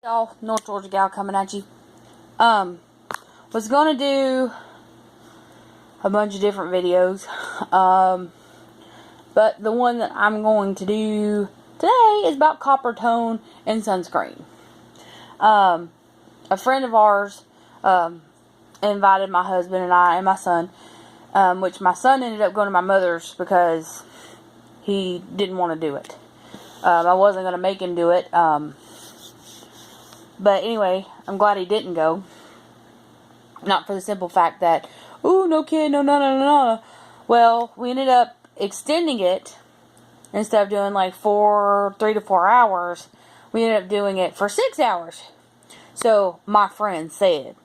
Y'all, North Georgia gal coming at you. Was gonna do a bunch of different videos. But the one that I'm going to do today is about copper tone and sunscreen. A friend of ours invited my husband and I and my son, which my son ended up going to my mother's because he didn't want to do it. I wasn't going to make him do it. But anyway, I'm glad he didn't go. Not for the simple fact that, ooh, no kid, no. Well, we ended up extending it. Instead of doing like 3 to 4 hours, we ended up doing it for 6 hours. So, my friend said.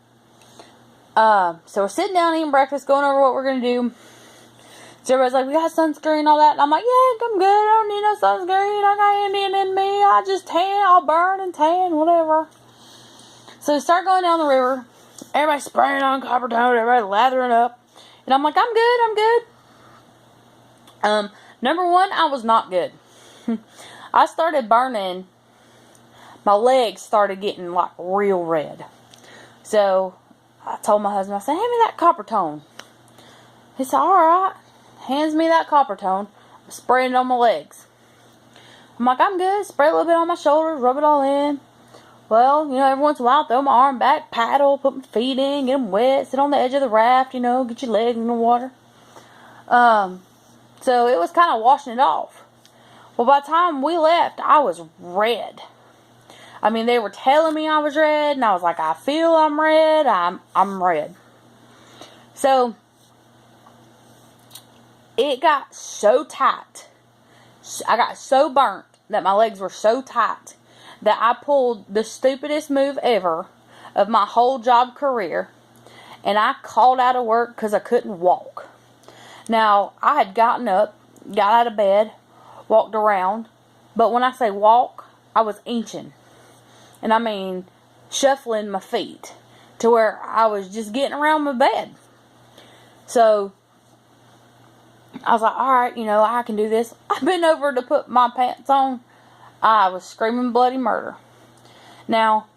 So we're sitting down eating breakfast, going over what we're going to do. So everybody's like, we got sunscreen and all that. And I'm like, yeah, I'm good. I don't need no sunscreen. I got Indian in me. I just tan. I'll burn and tan, whatever. So we start going down the river. Everybody's spraying on copper tone. Everybody lathering up. And I'm like, I'm good. Number one, I was not good. I started burning. My legs started getting like real red. So I told my husband, I said, hand me that copper tone. He said, alright. Hands me that copper tone. I'm spraying it on my legs. I'm like, I'm good. Spray a little bit on my shoulders. Rub it all in. Well, every once in a while, throw my arm back, paddle, put my feet in, get them wet, sit on the edge of the raft, get your legs in the water. So it was kind of washing it off. Well, by the time we left, I was red. I mean, they were telling me I was red, and I was like, I feel I'm red. I'm red. So it got so tight. I got so burnt that my legs were so tight that I pulled the stupidest move ever of my whole job career, and I called out of work because I couldn't walk. Now, I had gotten up, got out of bed, walked around, but when I say walk, I was inching. And I mean, shuffling my feet to where I was just getting around my bed. So, I was like, alright, I can do this. I bent over to put my pants on. I was screaming bloody murder. Now,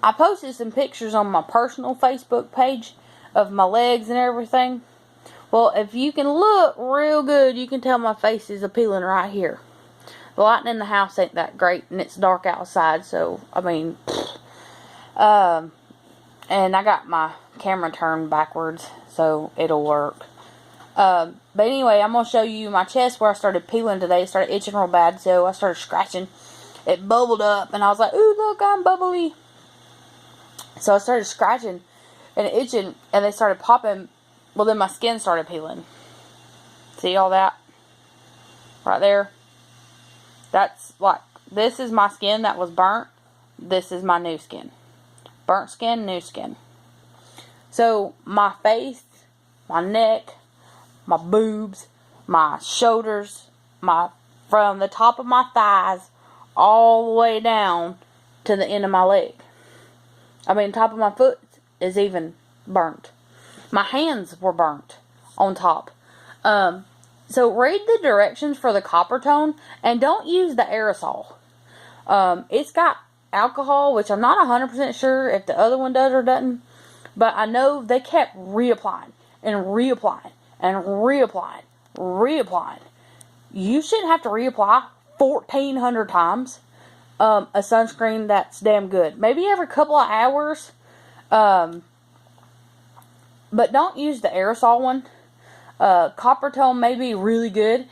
I posted some pictures on my personal Facebook page of my legs and everything. Well, if you can look real good, you can tell my face is appealing right here. The lighting in the house ain't that great, and it's dark outside, so, and I got my camera turned backwards, so it'll work. But anyway, I'm going to show you my chest where I started peeling today. It started itching real bad, so I started scratching. It bubbled up, and I was like, ooh, look, I'm bubbly. So I started scratching and itching, and they started popping. Well, then my skin started peeling. See all that? Right there. That's like, this is my skin that was burnt. This is my new skin. Burnt skin, new skin. So, my face, my neck, my boobs, my shoulders, from the top of my thighs all the way down to the end of my leg. Top of my foot is even burnt. My hands were burnt on top. So read the directions for the copper tone and don't use the aerosol. It's got alcohol, which I'm not 100% sure if the other one does or doesn't, but I know they kept reapplying and reapplying and reapplying. You shouldn't have to reapply 1,400 times a sunscreen that's damn good. Maybe every couple of hours, but don't use the aerosol one. Copper tone may be really good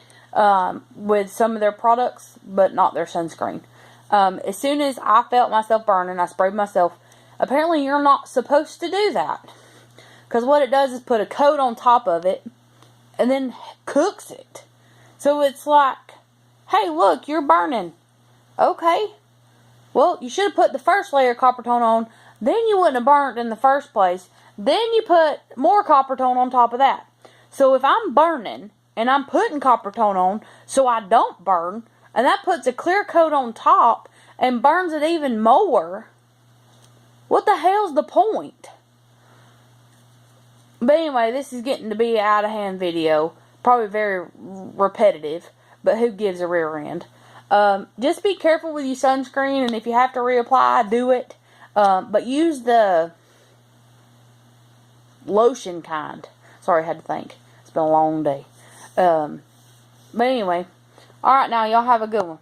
with some of their products, but not their sunscreen. As soon as I felt myself burning, I sprayed myself. Apparently, you're not supposed to do that. Because what it does is put a coat on top of it and then cooks it. So it's like, hey, look, you're burning. Okay. Well, you should have put the first layer of copper tone on. Then you wouldn't have burnt in the first place. Then you put more copper tone on top of that. So if I'm burning and I'm putting copper tone on so I don't burn, and that puts a clear coat on top and burns it even more, what the hell's the point? But anyway, this is getting to be an out of hand video. Probably very repetitive, but who gives a rear end? Just be careful with your sunscreen, and if you have to reapply, do it. But use the lotion kind. Sorry, I had to think. It's been a long day. But anyway, alright, now y'all have a good one.